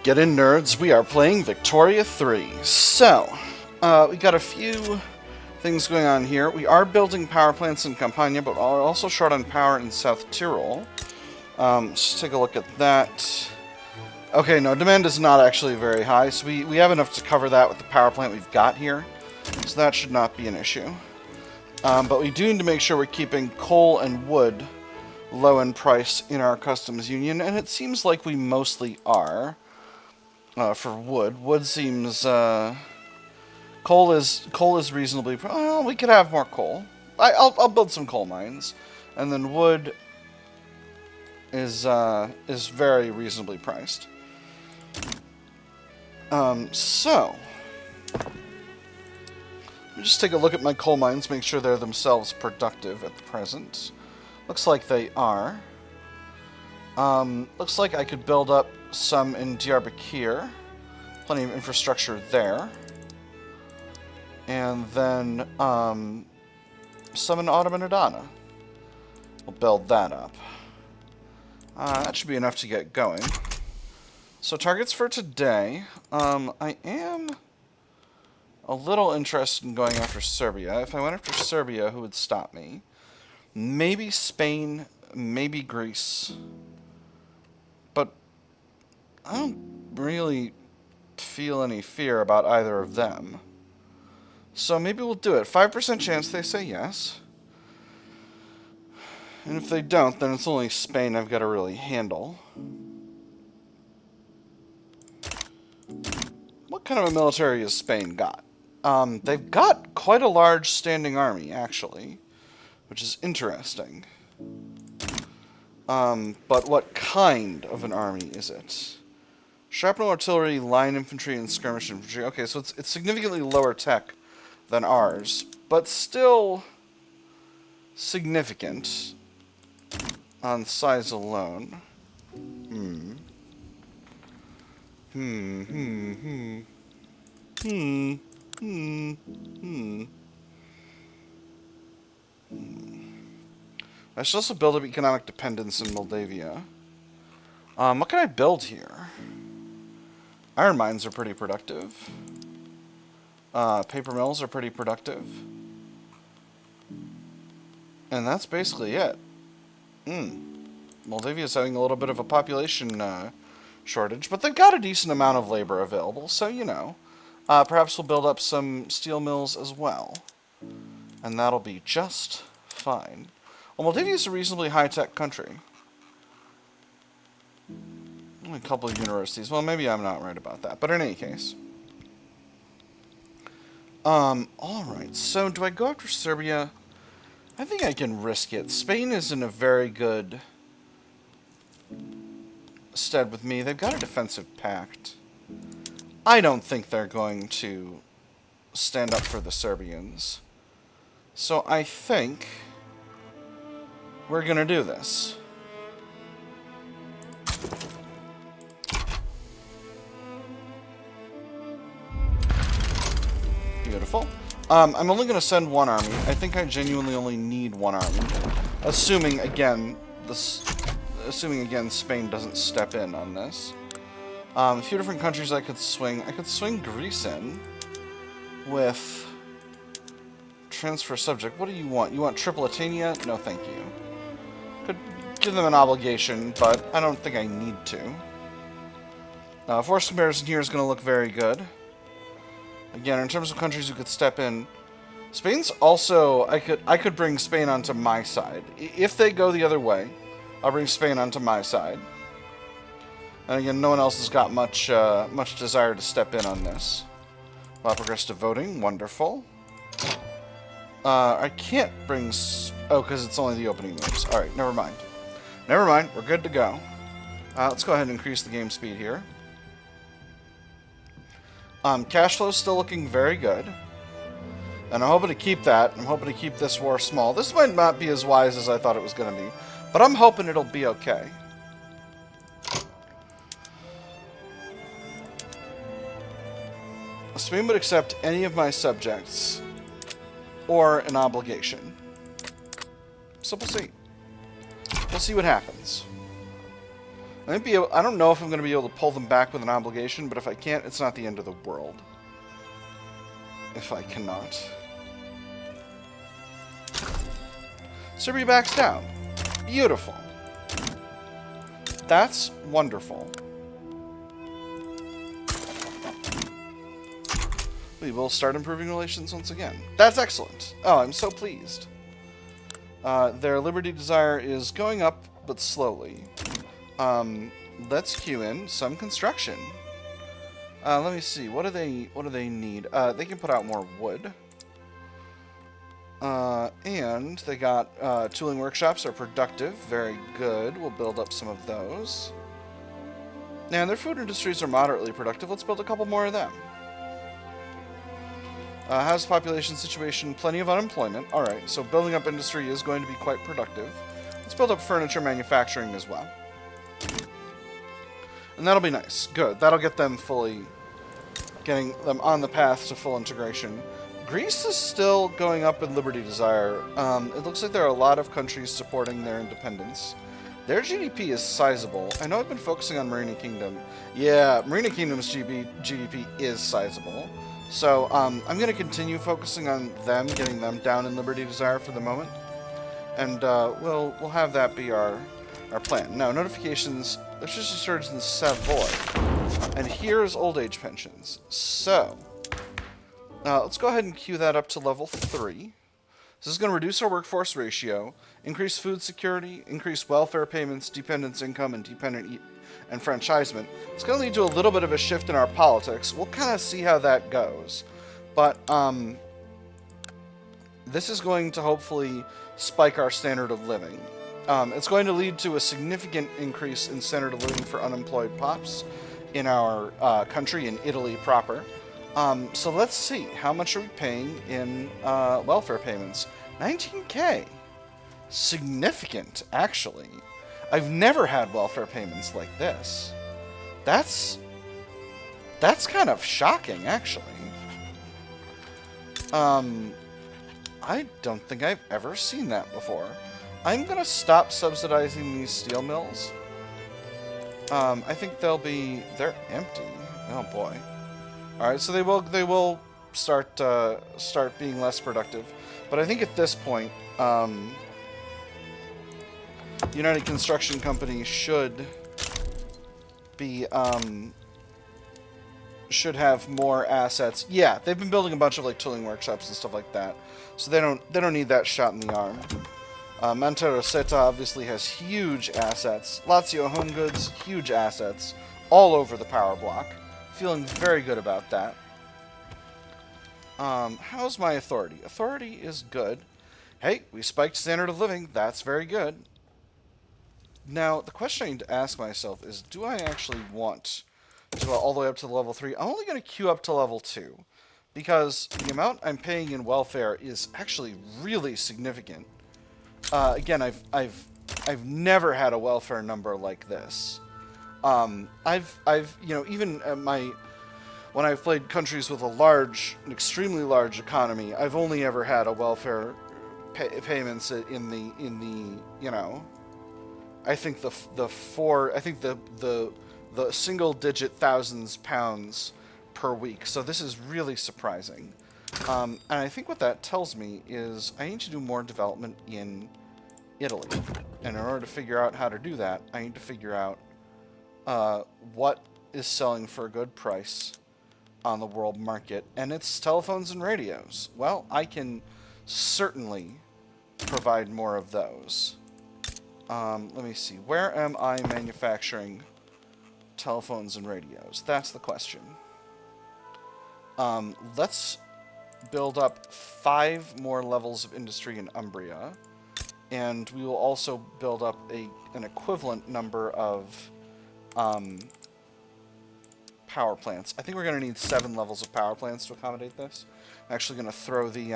Get in, nerds. We are playing Victoria 3. So, we got a few things going on here. We are building power plants in Campania, but we're also short on power in South Tyrol. Let's take a look at that. Okay, no, demand is not actually very high, so we have enough to cover that with the power plant we've got here. So that should not be an issue. But we do need to make sure we're keeping coal and wood low in price in our customs union, and it seems like we mostly are. For wood. Wood seems, coal is reasonably, well, we could have more coal. I'll build some coal mines. And then wood is very reasonably priced. So, let me just take a look at my coal mines, make sure they're themselves productive at the present. Looks like they are. Looks like I could build up some in Diyarbakir. Plenty of infrastructure there. And then, some in Ottoman Adana. We'll build that up. That should be enough to get going. So targets for today. I am a little interested in going after Serbia. If I went after Serbia, who would stop me? Maybe Spain, maybe Greece. But I don't really feel any fear about either of them. So maybe we'll do it. 5% chance they say yes. And if they don't, then it's only Spain I've got to really handle. What kind of a military has Spain got? They've got quite a large standing army, actually, which is interesting. But what kind of an army is it? Shrapnel artillery, line infantry, and skirmish infantry. Okay, so it's significantly lower tech than ours, but still significant on size alone. I should also build up economic dependence in Moldavia. What can I build here? Iron mines are pretty productive. Paper mills are pretty productive. And that's basically it. Moldavia's having a little bit of a population shortage, but they've got a decent amount of labor available, so, you know. Perhaps we'll build up some steel mills as well. And that'll be just fine. Well, Moldavia's a reasonably high-tech country. Only a couple of universities. Well, maybe I'm not right about that, but in any case. Alright, so do I go after Serbia? I think I can risk it. Spain is in a very good stead with me. They've got a defensive pact. I don't think they're going to stand up for the Serbians. So I think we're going to do this. Beautiful. I'm only going to send one army. I think I genuinely only need one army. Assuming again, Spain doesn't step in on this. A few different countries I could swing. I could swing Greece in with transfer subject. What do you want? You want Tripolitania? No, thank you. Could give them an obligation, but I don't think I need to. Force comparison here is going to look very good. Again, in terms of countries who could step in, Spain's also, I could bring Spain onto my side. If they go the other way, I'll bring Spain onto my side. And again, no one else has got much desire to step in on this. Progress to voting, wonderful. I can't bring, because it's only the opening moves. Alright, never mind. Never mind, we're good to go. Let's go ahead and increase the game speed here. Cash flow's still looking very good. And I'm hoping to keep that. I'm hoping to keep this war small. This might not be as wise as I thought it was going to be. But I'm hoping it'll be okay. Spain would accept any of my subjects. Or an obligation. So we'll see. We'll see what happens. I don't know if I'm going to be able to pull them back with an obligation, but if I can't, it's not the end of the world. If I cannot. Serbia backs down. Beautiful. That's wonderful. We will start improving relations once again. That's excellent. Oh, I'm so pleased. Their liberty desire is going up, but slowly. Let's queue in some construction. Let me see. What do they need? They can put out more wood. And they got tooling workshops are productive. Very good. We'll build up some of those. And their food industries are moderately productive. Let's build a couple more of them. How's the population situation? Plenty of unemployment. Alright, so building up industry is going to be quite productive. Let's build up furniture manufacturing as well. And that'll be nice. Good. That'll get them getting them on the path to full integration. Greece is still going up in liberty desire. It looks like there are a lot of countries supporting their independence. Their GDP is sizable. I know I've been focusing on Marina Kingdom. Yeah, Marina Kingdom's GDP is sizable. So, I'm going to continue focusing on them, getting them down in liberty desire for the moment. And, we'll have that be our plan. Now, notifications, there's just a surge in Savoy. And here's old age pensions. So, let's go ahead and queue that up to level 3. This is going to reduce our workforce ratio, increase food security, increase welfare payments, dependents income, and dependent enfranchisement. It's going to lead to a little bit of a shift in our politics. We'll kind of see how that goes. But this is going to hopefully spike our standard of living. It's going to lead to a significant increase in standard of living for unemployed pops in our country, in Italy proper. So let's see. How much are we paying in welfare payments? 19K. Significant, actually. I've never had welfare payments like this. That's kind of shocking, actually. I don't think I've ever seen that before. I'm gonna stop subsidizing these steel mills. I think they're empty. Oh boy. All right, so they will start being less productive, but I think at this point, United Construction Company should have more assets. Yeah, they've been building a bunch of like tooling workshops and stuff like that, so they don't need that shot in the arm. Montero Seta obviously has huge assets. Lazio Home Goods, huge assets all over the power block. Feeling very good about that. How's my authority? Authority is good. Hey, we spiked standard of living. That's very good. Now, the question I need to ask myself is, do I actually want to go all the way up to level 3? I'm only going to queue up to level 2, because the amount I'm paying in welfare is actually really significant. Again, I've never had a welfare number like this. Even when I've played countries with an extremely large economy, I've only ever had a welfare payments in the I think the single digit thousands pounds per week. So this is really surprising. And I think what that tells me is I need to do more development in Italy. And in order to figure out how to do that, I need to figure out what is selling for a good price on the world market, and it's telephones and radios. Well, I can certainly provide more of those. Let me see. Where am I manufacturing telephones and radios? That's the question. Let's build up 5 more levels of industry in Umbria, and we will also build up an equivalent number of power plants. I think we're going to need 7 levels of power plants to accommodate this. I'm actually going to throw the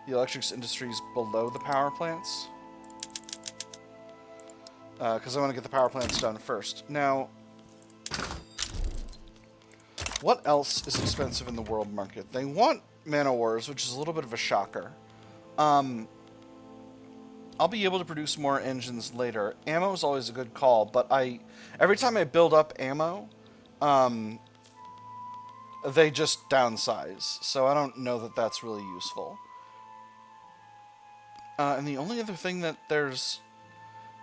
electrics industries below the power plants, because I want to get the power plants done first. Now, what else is expensive in the world market? They want man-o'-wars, which is a little bit of a shocker. I'll be able to produce more engines later. Ammo is always a good call, but every time I build up ammo, they just downsize. So I don't know that that's really useful. And the only other thing that there's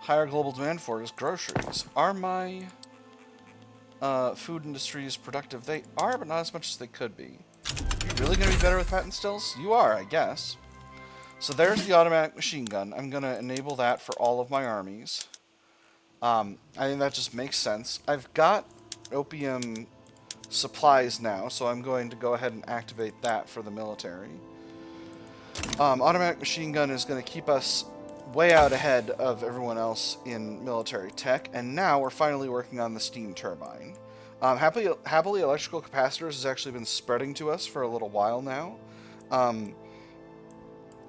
higher global demand for is groceries. Are my food industries productive? They are, but not as much as they could be. Are you really going to be better with patent stills? You are, I guess. So there's the automatic machine gun. I'm going to enable that for all of my armies. I think that just makes sense. I've got opium supplies now, so I'm going to go ahead and activate that for the military. Automatic machine gun is going to keep us way out ahead of everyone else in military tech, and now we're finally working on the steam turbine. Happily, electrical capacitors has actually been spreading to us for a little while now.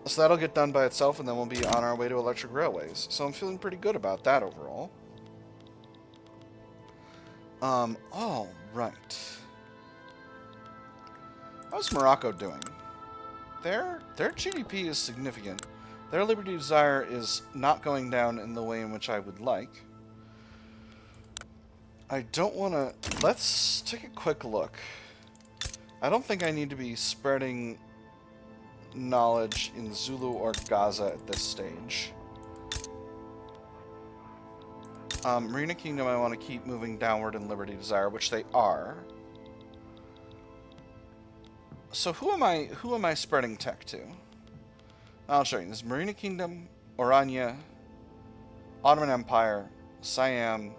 So that'll get done by itself, and then we'll be on our way to electric railways. So I'm feeling pretty good about that overall. All right. How's Morocco doing? Their GDP is significant. Their liberty desire is not going down in the way in which I would like. I don't want to... Let's take a quick look. I don't think I need to be spreading knowledge in Zulu or Gaza at this stage. Marina Kingdom, I want to keep moving downward in Liberty Desire, which they are. So who am I spreading tech to? I'll show you. This is Marina Kingdom, Orania, Ottoman Empire, Siam,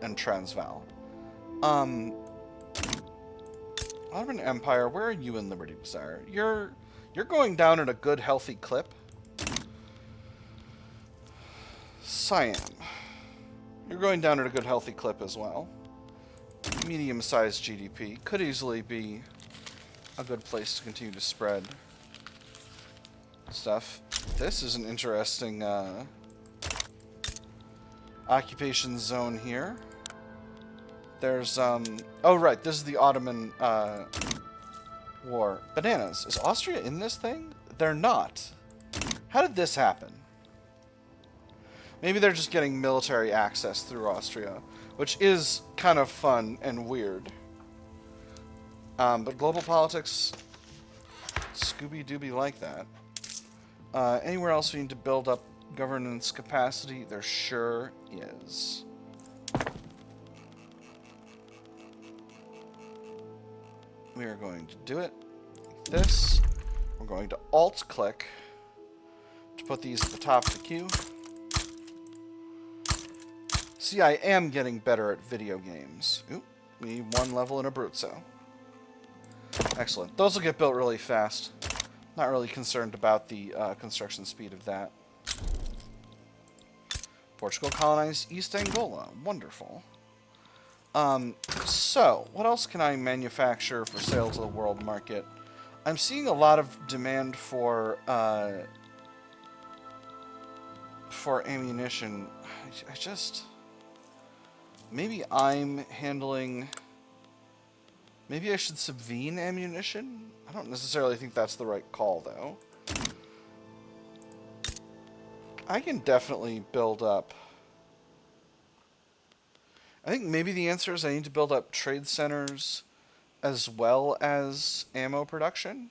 and Transvaal. Ottoman Empire, where are you in Liberty Desire? You're going down at a good, healthy clip. Siam. You're going down at a good, healthy clip as well. Medium-sized GDP. Could easily be a good place to continue to spread stuff. This is an interesting occupation zone here. There's, oh right, this is the Ottoman War. Bananas. Is Austria in this thing? They're not. How did this happen? Maybe they're just getting military access through Austria, which is kind of fun and weird. But global politics, Scooby-Dooby like that. Anywhere else we need to build up governance capacity? There sure is. We are going to do it like this. We're going to Alt-click to put these at the top of the queue. See, I am getting better at video games. Ooh, we need one level in Abruzzo. Excellent. Those will get built really fast. Not really concerned about the construction speed of that. Portugal colonized East Angola. Wonderful. So, what else can I manufacture for sale to the world market? I'm seeing a lot of demand for ammunition. I just... Maybe I'm handling... Maybe I should subvene ammunition? I don't necessarily think that's the right call, though. I can definitely build up... I think maybe the answer is I need to build up trade centers as well as ammo production.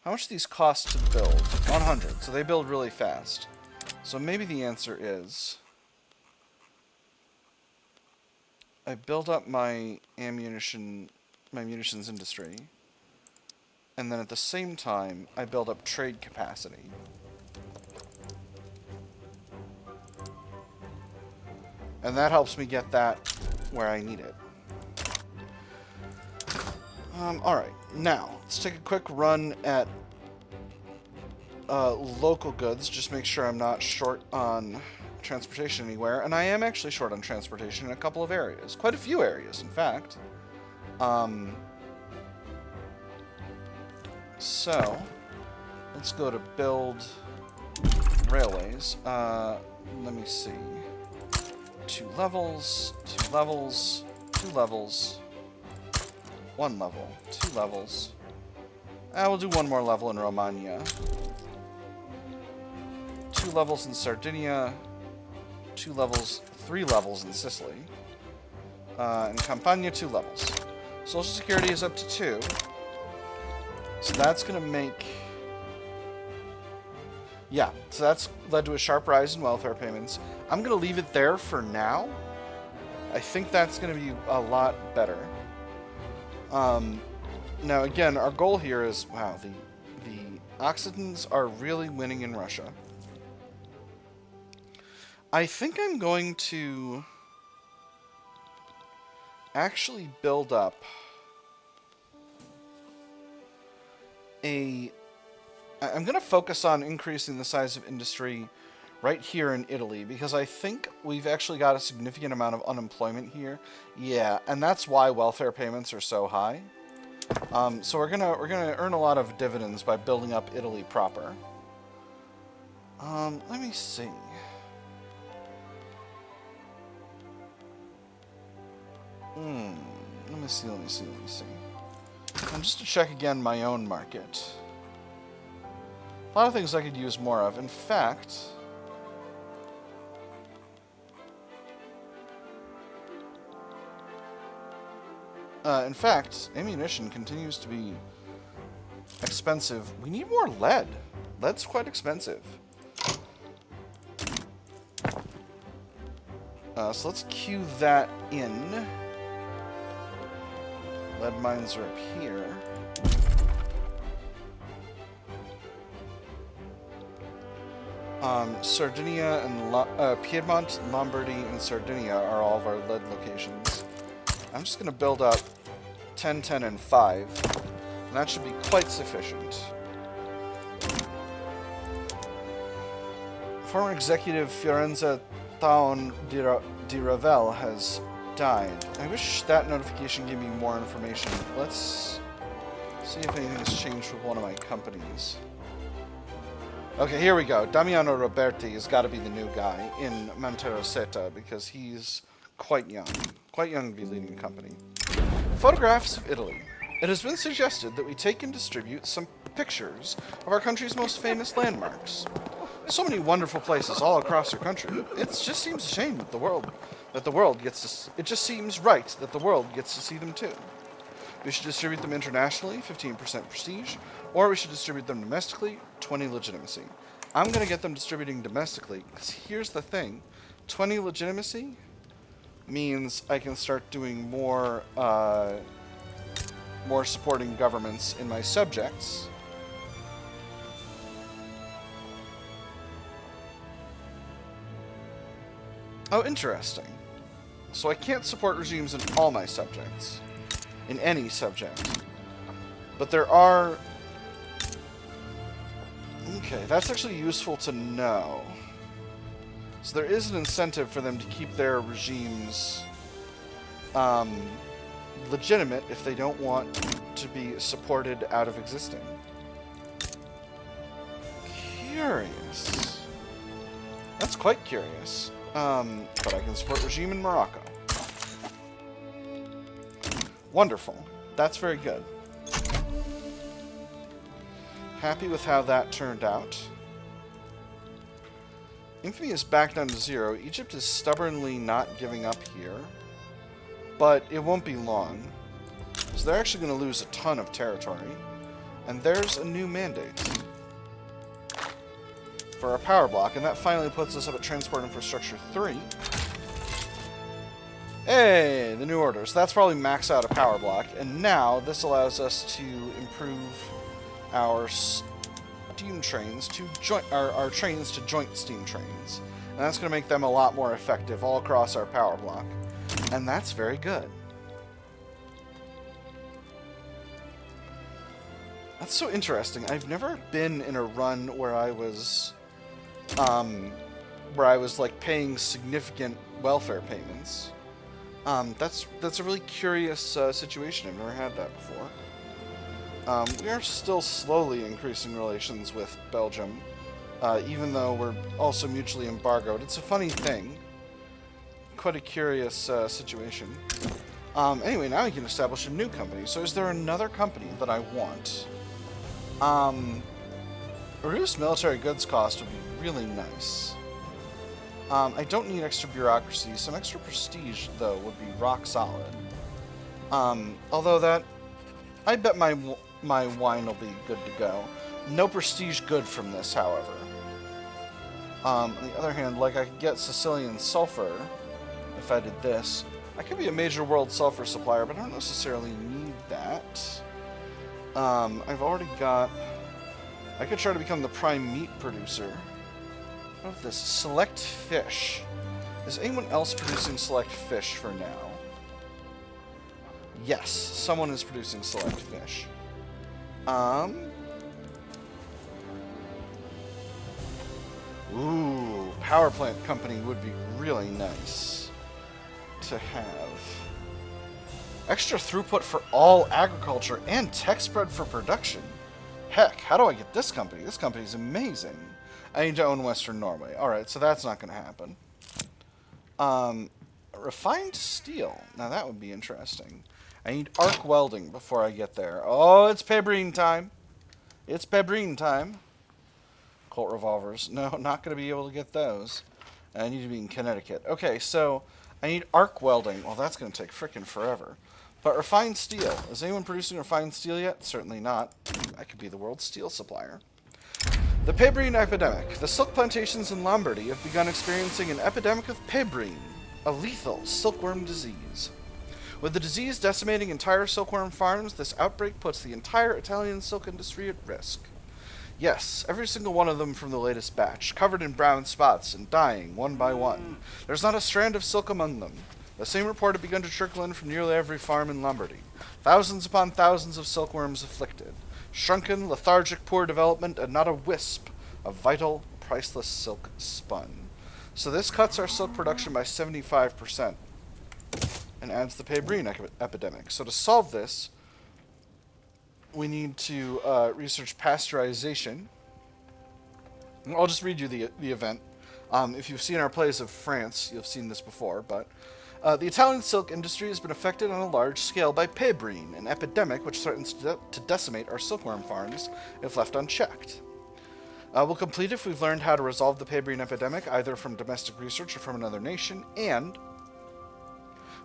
How much do these cost to build? 100, so they build really fast. So maybe the answer is... I build up my munitions industry, and then at the same time, I build up trade capacity. And that helps me get that where I need it. Alright, now, let's take a quick run at local goods, just make sure I'm not short on transportation anywhere, and I am actually short on transportation in a couple of areas. Quite a few areas, in fact. So, let's go to build railways. Let me see. 2 levels, 2 levels, 2 levels, 1 level, 2 levels, We'll do one more level in Romagna. 2 levels in Sardinia. 3 levels in Sicily. In Campania, 2 levels. Social Security is up to 2. So that's going to make... Yeah, so that's led to a sharp rise in welfare payments. I'm going to leave it there for now. I think that's going to be a lot better. Now, again, our goal here is... Wow, the Occitans are really winning in Russia. I think I'm going to actually build up I'm going to focus on increasing the size of industry right here in Italy, because I think we've actually got a significant amount of unemployment here. Yeah, and that's why welfare payments are so high. So we're gonna earn a lot of dividends by building up Italy proper. Let me see. Let me see. And just to check again my own market. A lot of things I could use more of. In fact... ammunition continues to be expensive. We need more lead. Lead's quite expensive. So let's queue that in. Lead mines are up here. Sardinia and Piedmont, Lombardy, and Sardinia are all of our lead locations. I'm just going to build up 10, 10, and 5, and that should be quite sufficient. Former executive Fiorenza Taon di Ravel has died. I wish that notification gave me more information. Let's see if anything's changed with one of my companies. Okay, here we go. Damiano Roberti has got to be the new guy in Monteroseta, because he's quite young. Quite young to be leading a company. Photographs of Italy. It has been suggested that we take and distribute some pictures of our country's most famous landmarks. So many wonderful places all across our country. It just seems a shame that the world gets to... It just seems right that the world gets to see them too. We should distribute them internationally, 15% prestige, or we should distribute them domestically, 20 legitimacy. I'm going to get them distributing domestically, because here's the thing. 20 legitimacy means I can start doing more supporting governments in my subjects. Oh, interesting. So I can't support regimes in all my subjects. In any subject. But there are... Okay, that's actually useful to know. So there is an incentive for them to keep their regimes legitimate if they don't want to be supported out of existing. Curious. That's quite curious. But I can support regime in Morocco. Wonderful. That's very good. Happy with how that turned out. Infamy is back down to 0. Egypt is stubbornly not giving up here. But it won't be long. So they're actually going to lose a ton of territory. And there's a new mandate for our power block. And that finally puts us up at Transport Infrastructure 3. Hey, the new orders. That's probably max out a power block. And now this allows us to improve our steam trains to our trains to joint steam trains. And that's going to make them a lot more effective all across our power block. And that's very good. That's so interesting. I've never been in a run where I was like paying significant welfare payments. That's a really curious situation. I've never had that before. We are still slowly increasing relations with Belgium, even though we're also mutually embargoed. It's a funny thing. Quite a curious situation. Anyway, now we can establish a new company. So is there another company that I want Reduced military goods cost would be really nice. I don't need extra bureaucracy. Some extra prestige, though, would be rock solid. Although that... I bet my wine will be good to go. No prestige good from this, however. On the other hand, like, I could get Sicilian sulfur if I did this. I could be a major world sulfur supplier, but I don't necessarily need that. I've already got... I could try to become the prime meat producer. What is this? Select fish. Is anyone else producing select fish for now? Yes, someone is producing select fish. Ooh, power plant company would be really nice to have. Extra throughput for all agriculture and tech spread for production. Heck, how do I get this company? This company's amazing. I need to own Western Norway. Alright, so that's not going to happen. Refined steel. Now that would be interesting. I need arc welding before I get there. Oh, it's Pébrine time. It's Pébrine time. Colt revolvers. No, not going to be able to get those. I need to be in Connecticut. Okay, so I need arc welding. Well, that's going to take frickin' forever. But refined steel. Is anyone producing refined steel yet? Certainly not. I could be the world's steel supplier. The Pébrine epidemic. The silk plantations in Lombardy have begun experiencing an epidemic of Pébrine, a lethal silkworm disease. With the disease decimating entire silkworm farms, this outbreak puts the entire Italian silk industry at risk. Yes, every single one of them from the latest batch, covered in brown spots and dying one by one. There's not a strand of silk among them. The same report had begun to trickle in from nearly every farm in Lombardy. Thousands upon thousands of silkworms afflicted. Shrunken, lethargic, poor development, and not a wisp of vital, priceless silk spun. So this cuts our silk production by 75%. And adds the Pébrine epidemic. So to solve this, we need to research pasteurization. I'll just read you the event. If you've seen our plays of France, you've seen this before, but the Italian silk industry has been affected on a large scale by Pébrine, an epidemic which threatens to decimate our silkworm farms if left unchecked. We'll complete if we've learned how to resolve the Pébrine epidemic, either from domestic research or from another nation, and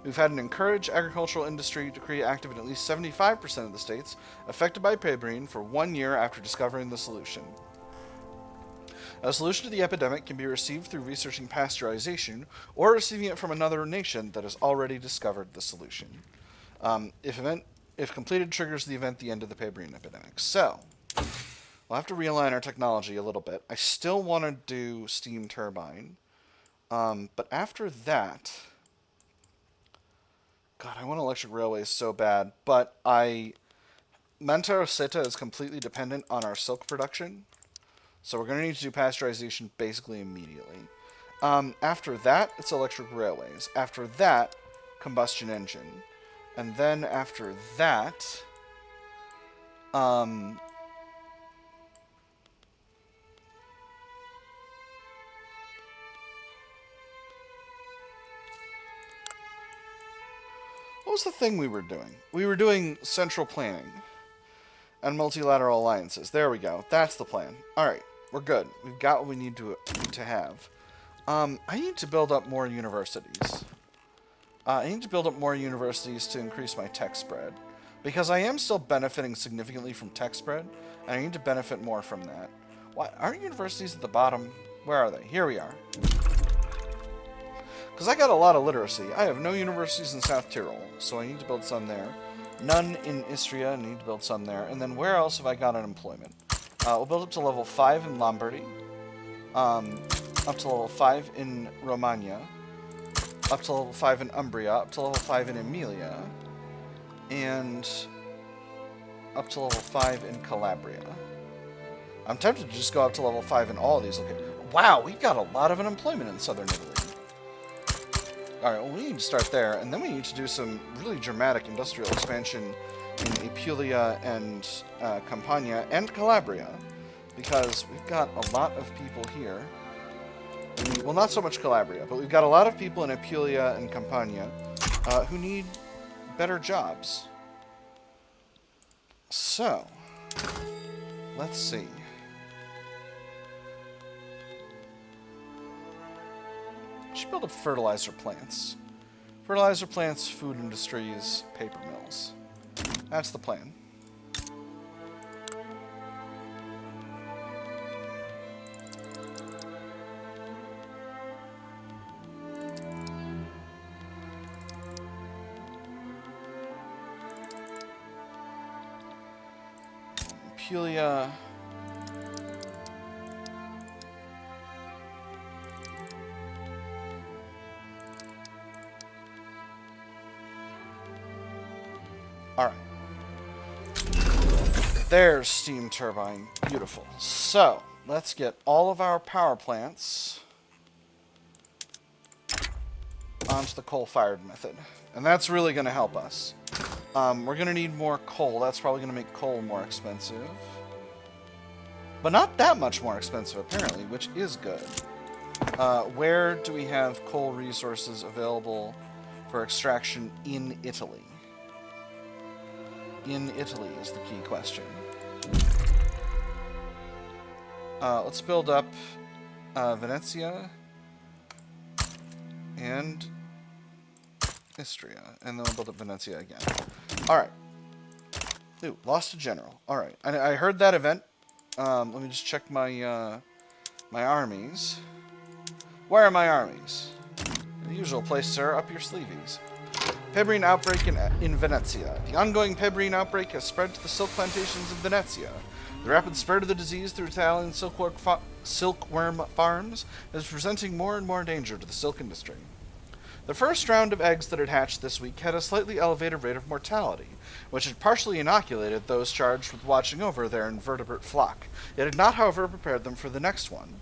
we've had an encouraged agricultural industry to create active in at least 75% of the states affected by Pébrine for 1 year after discovering the solution. A solution to the epidemic can be received through researching pasteurization or receiving it from another nation that has already discovered the solution. If completed, triggers the event the end of the Pébrine epidemic. So, we'll have to realign our technology a little bit. I still want to do steam turbine, but after that... God, I want electric railways so bad, but Mantaro Seta is completely dependent on our silk production, so we're going to need to do pasteurization basically immediately. After that, it's electric railways. After that, combustion engine. And then after that, what was the thing we were doing? We were doing central planning and multilateral alliances. There we go. That's the plan. Alright, we're good. We've got what we need to have. I need to build up more universities. I need to build up more universities to increase my tech spread. Because I am still benefiting significantly from tech spread, and I need to benefit more from that. Why aren't universities at the bottom? Where are they? Here we are. Because I got a lot of literacy. I have no universities in South Tyrol, so I need to build some there. None in Istria, I need to build some there. And then where else have I got unemployment? We'll build up to level 5 in Lombardy. Up to level 5 in Romagna. Up to level 5 in Umbria. Up to level 5 in Emilia. And up to level 5 in Calabria. I'm tempted to just go up to level 5 in all of these locations. Wow, we've got a lot of unemployment in southern Italy. Alright, well, we need to start there, and then we need to do some really dramatic industrial expansion in Apulia and Campania and Calabria, because we've got a lot of people here. Well, not so much Calabria, but we've got a lot of people in Apulia and Campania who need better jobs. So, let's see. Should build up fertilizer plants. Fertilizer plants, food industries, paper mills. That's the plan. Apulia. All right. There's steam turbine. Beautiful. So, let's get all of our power plants onto the coal-fired method. And that's really going to help us. We're going to need more coal. That's probably going to make coal more expensive. But not that much more expensive, apparently, which is good. Where do we have coal resources available for extraction in Italy? In Italy is the key question. Let's build up Venezia and Istria, and then we'll build up Venezia again. Alright. Ooh, lost a general. Alright, I heard that event. Let me just check my my armies. Where are my armies? In the usual place, sir, up your sleeveys. Pebrine outbreak in Venezia. The ongoing Pebrine outbreak has spread to the silk plantations of Venezia. The rapid spread of the disease through Italian silkworm farms is presenting more and more danger to the silk industry. The first round of eggs that had hatched this week had a slightly elevated rate of mortality, which had partially inoculated those charged with watching over their invertebrate flock. It had not, however, prepared them for the next one.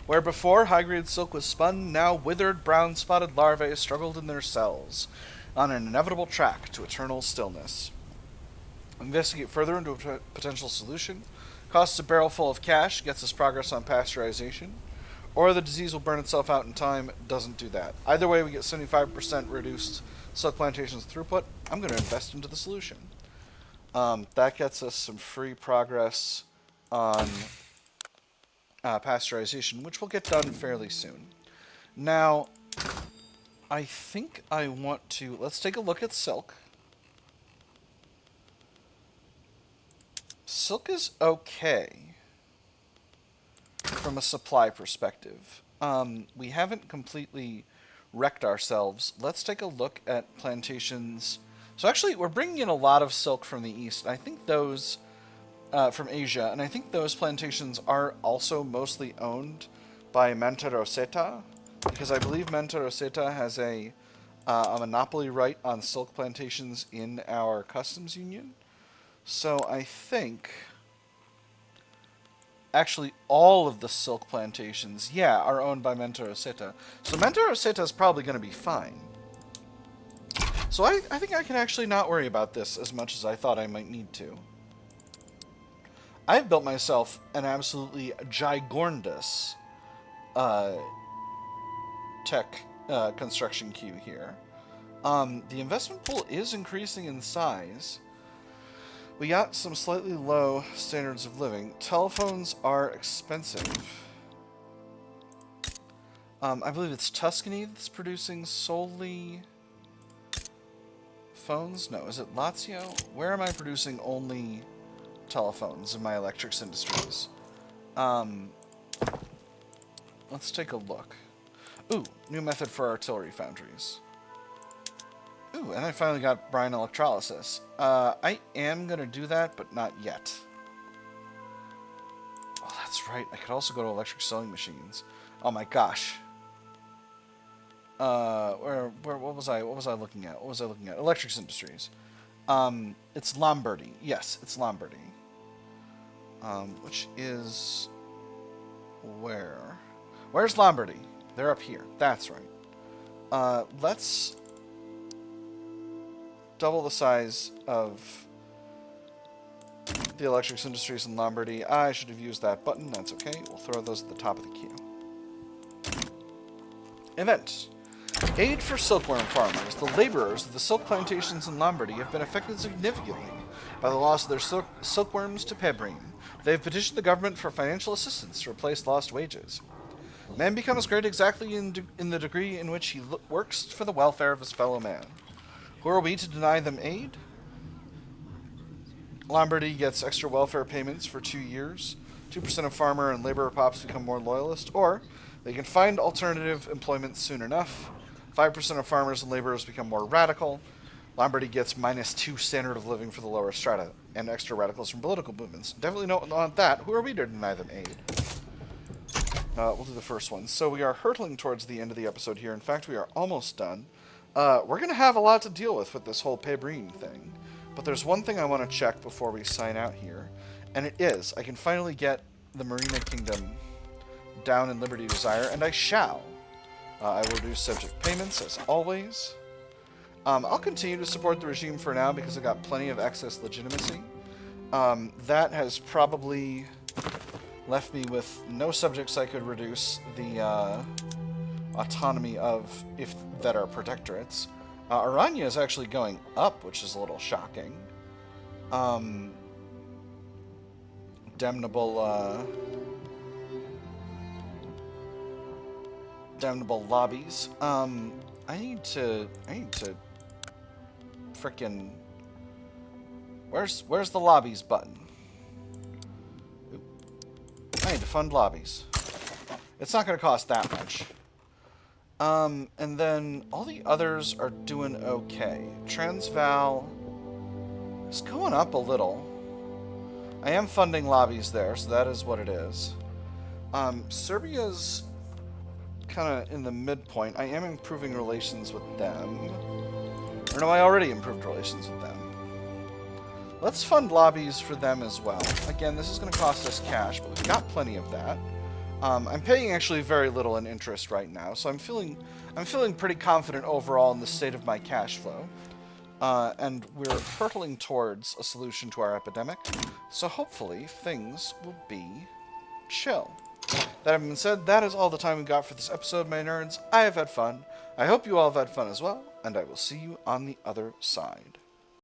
Where before high-grade silk was spun, now withered, brown-spotted larvae struggled in their cells, on an inevitable track to eternal stillness. Investigate further into a potential solution. Costs a barrel full of cash, gets us progress on pasteurization. Or the disease will burn itself out in time, doesn't do that. Either way, we get 75% reduced silk plantations throughput. I'm going to invest into the solution. That gets us some free progress on pasteurization, which will get done fairly soon. Now, I think I want to... Let's take a look at silk. Silk is okay from a supply perspective. We haven't completely wrecked ourselves. Let's take a look at plantations. So actually, we're bringing in a lot of silk from the east. I think those... from Asia, and I think those plantations are also mostly owned by Mente Rosetta, because I believe Mente Rosetta has a monopoly right on silk plantations in our customs union. So I think actually all of the silk plantations, yeah, are owned by Mente Rosetta. So Mente Rosetta is probably going to be fine. So I think I can actually not worry about this as much as I thought I might need to. I've built myself an absolutely gigorndous tech construction queue here. The investment pool is increasing in size. We got some slightly low standards of living. Telephones are expensive. I believe it's Tuscany that's producing solely phones? No, is it Lazio? Where am I producing only telephones in my electrics industries? Let's take a look. Ooh, new method for artillery foundries. Ooh, and I finally got brine electrolysis. I am going to do that, but not yet. Oh, that's right. I could also go to electric sewing machines. Oh my gosh. What was I looking at? What was I looking at? Electrics industries. It's Lombardy. Yes, it's Lombardy. Which is where? Where's Lombardy? They're up here. That's right. Let's double the size of the electrics industries in Lombardy. I should have used that button. That's okay. We'll throw those at the top of the queue. Event. Aid for silkworm farmers. The laborers of the silk plantations in Lombardy have been affected significantly by the loss of their silkworms to Pébrine. They've petitioned the government for financial assistance to replace lost wages. Man becomes great exactly in the degree in which he works for the welfare of his fellow man. Who are we to deny them aid? Lombardy gets extra welfare payments for 2 years. 2% of farmer and laborer pops become more loyalist, or they can find alternative employment soon enough. 5% of farmers and laborers become more radical. Lombardy gets -2 standard of living for the lower strata, and extra radicals from political movements. Definitely don't want that. Who are we to deny them aid? We'll do the first one. So we are hurtling towards the end of the episode here. In fact, we are almost done. We're going to have a lot to deal with this whole Pébrine thing. But there's one thing I want to check before we sign out here. And it is, I can finally get the Marina Kingdom down in Liberty Desire, and I shall. I will do subject payments, as always. I'll continue to support the regime for now, because I got plenty of excess legitimacy. That has probably left me with no subjects I could reduce the autonomy of that are protectorates. Aranya is actually going up, which is a little shocking. Damnable lobbies. I need to frickin' where's the lobbies button? I need to fund lobbies. It's not going to cost that much. And then all the others are doing okay. Transvaal is going up a little. I am funding lobbies there, so that is what it is. Serbia's kind of in the midpoint. I am improving relations with them. Or no, I already improved relations with them. Let's fund lobbies for them as well. Again, this is going to cost us cash, but we've got plenty of that. I'm paying actually very little in interest right now, so I'm feeling pretty confident overall in the state of my cash flow. And we're hurtling towards a solution to our epidemic, so hopefully things will be chill. That having been said, that is all the time we got for this episode, my nerds. I have had fun. I hope you all have had fun as well, and I will see you on the other side.